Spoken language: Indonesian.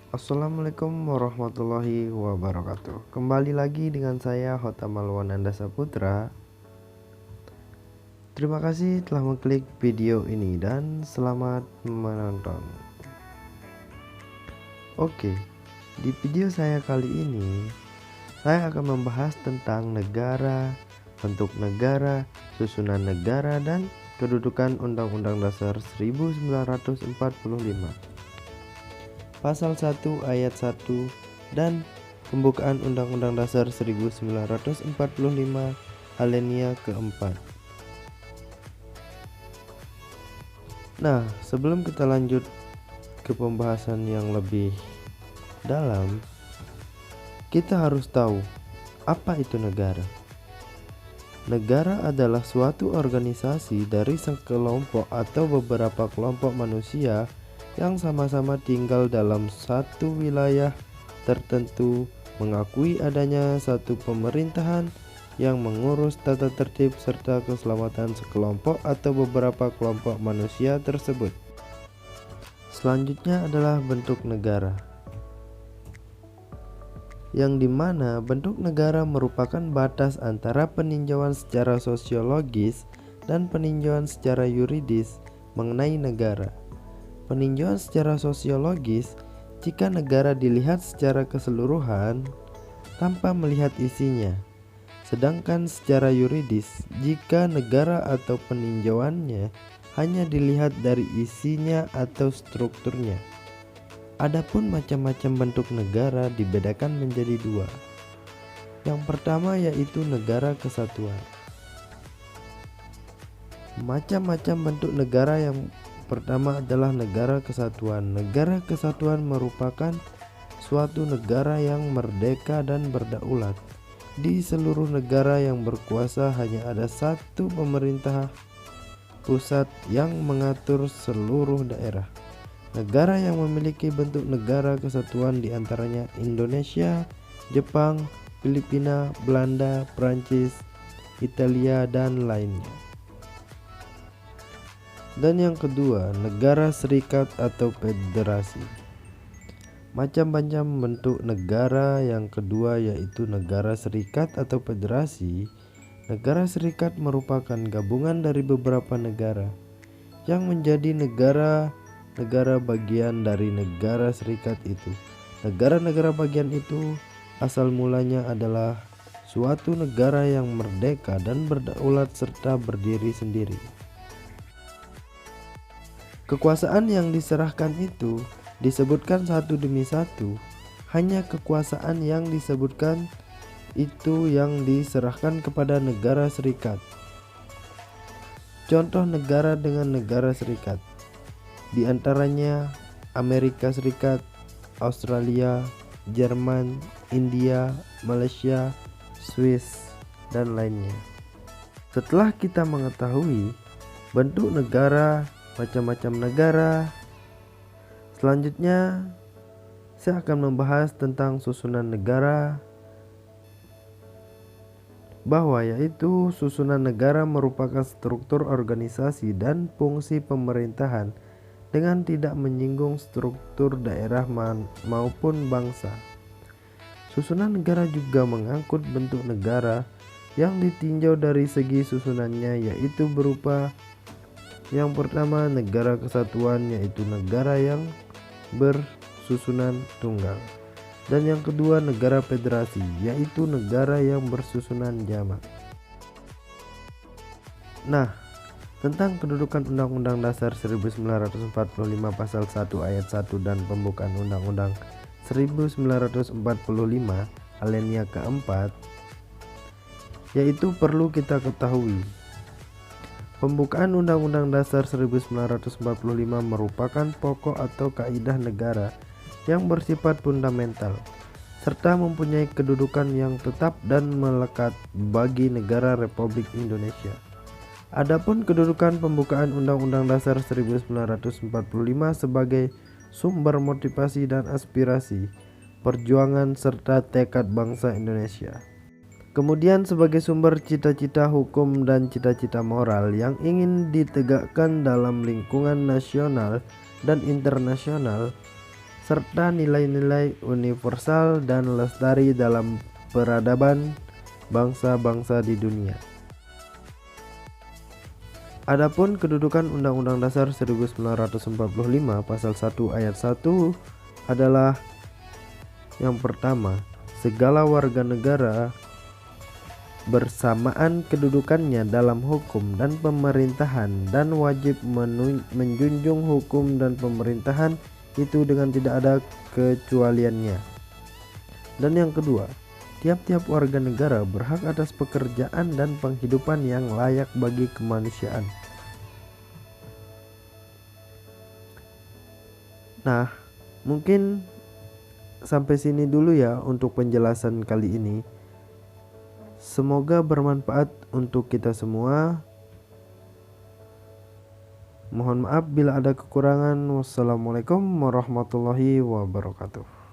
Assalamualaikum warahmatullahi wabarakatuh. Kembali lagi dengan saya Hotam Alwananda Saputra. Terima kasih telah mengklik video ini dan selamat menonton. Oke, di video saya kali ini saya akan membahas tentang negara, bentuk negara, susunan negara, dan kedudukan Undang-Undang Dasar 1945. Pasal 1 ayat 1 dan pembukaan Undang-Undang Dasar 1945 alinea keempat. Nah, sebelum kita lanjut ke pembahasan yang lebih dalam, kita harus tahu apa itu negara. Negara adalah suatu organisasi dari sekelompok atau beberapa kelompok manusia yang sama-sama tinggal dalam satu wilayah tertentu, mengakui adanya satu pemerintahan yang mengurus tata tertib serta keselamatan sekelompok atau beberapa kelompok manusia tersebut. Selanjutnya adalah bentuk negara, yang dimana bentuk negara merupakan batas antara peninjauan secara sosiologis dan peninjauan secara yuridis mengenai negara. Peninjauan secara sosiologis, jika negara dilihat secara keseluruhan tanpa melihat isinya. Sedangkan secara yuridis, jika negara atau peninjauannya hanya dilihat dari isinya atau strukturnya. Adapun macam-macam bentuk negara dibedakan menjadi dua. Yang pertama yaitu negara kesatuan. Macam-macam bentuk negara yang pertama adalah negara kesatuan. Negara kesatuan merupakan suatu negara yang merdeka dan berdaulat. Di seluruh negara yang berkuasa hanya ada satu pemerintah pusat yang mengatur seluruh daerah. Negara yang memiliki bentuk negara kesatuan diantaranya Indonesia, Jepang, Filipina, Belanda, Prancis, Italia, dan lainnya. Dan yang kedua, negara serikat atau federasi. Macam-macam bentuk negara yang kedua yaitu negara serikat atau federasi. Negara serikat merupakan gabungan dari beberapa negara yang menjadi negara bagian dari negara serikat itu. Negara-negara bagian itu asal mulanya adalah suatu negara yang merdeka dan berdaulat serta berdiri sendiri. Kekuasaan yang diserahkan itu disebutkan satu demi satu. Hanya kekuasaan yang disebutkan itu yang diserahkan kepada negara serikat. Contoh negara dengan negara serikat, di antaranya Amerika Serikat, Australia, Jerman, India, Malaysia, Swiss, dan lainnya. Setelah kita mengetahui bentuk negara, macam-macam negara, selanjutnya saya akan membahas tentang susunan negara, bahwa yaitu susunan negara merupakan struktur organisasi dan fungsi pemerintahan dengan tidak menyinggung struktur daerah maupun bangsa. Susunan negara juga mengangkut bentuk negara yang ditinjau dari segi susunannya, yaitu berupa yang pertama negara kesatuan, yaitu negara yang bersusunan tunggal. Dan yang kedua negara federasi, yaitu negara yang bersusunan jamak. Nah, tentang kedudukan Undang-Undang Dasar 1945 pasal 1 ayat 1 dan pembukaan Undang-Undang 1945 alinea keempat, yaitu perlu kita ketahui. Pembukaan Undang-Undang Dasar 1945 merupakan pokok atau kaidah negara yang bersifat fundamental, serta mempunyai kedudukan yang tetap dan melekat bagi negara Republik Indonesia. Adapun kedudukan pembukaan Undang-Undang Dasar 1945 sebagai sumber motivasi dan aspirasi, perjuangan serta tekad bangsa Indonesia. Kemudian sebagai sumber cita-cita hukum dan cita-cita moral yang ingin ditegakkan dalam lingkungan nasional dan internasional, serta nilai-nilai universal dan lestari dalam peradaban bangsa-bangsa di dunia. Adapun kedudukan Undang-Undang Dasar 1945 Pasal 1 Ayat 1 adalah yang pertama, segala warga negara bersamaan kedudukannya dalam hukum dan pemerintahan dan wajib menjunjung hukum dan pemerintahan itu dengan tidak ada kecualiannya. Dan yang kedua, tiap-tiap warga negara berhak atas pekerjaan dan penghidupan yang layak bagi kemanusiaan. Nah, mungkin sampai sini dulu ya untuk penjelasan kali ini. Semoga bermanfaat untuk kita semua. Mohon maaf bila ada kekurangan. Wassalamualaikum warahmatullahi wabarakatuh.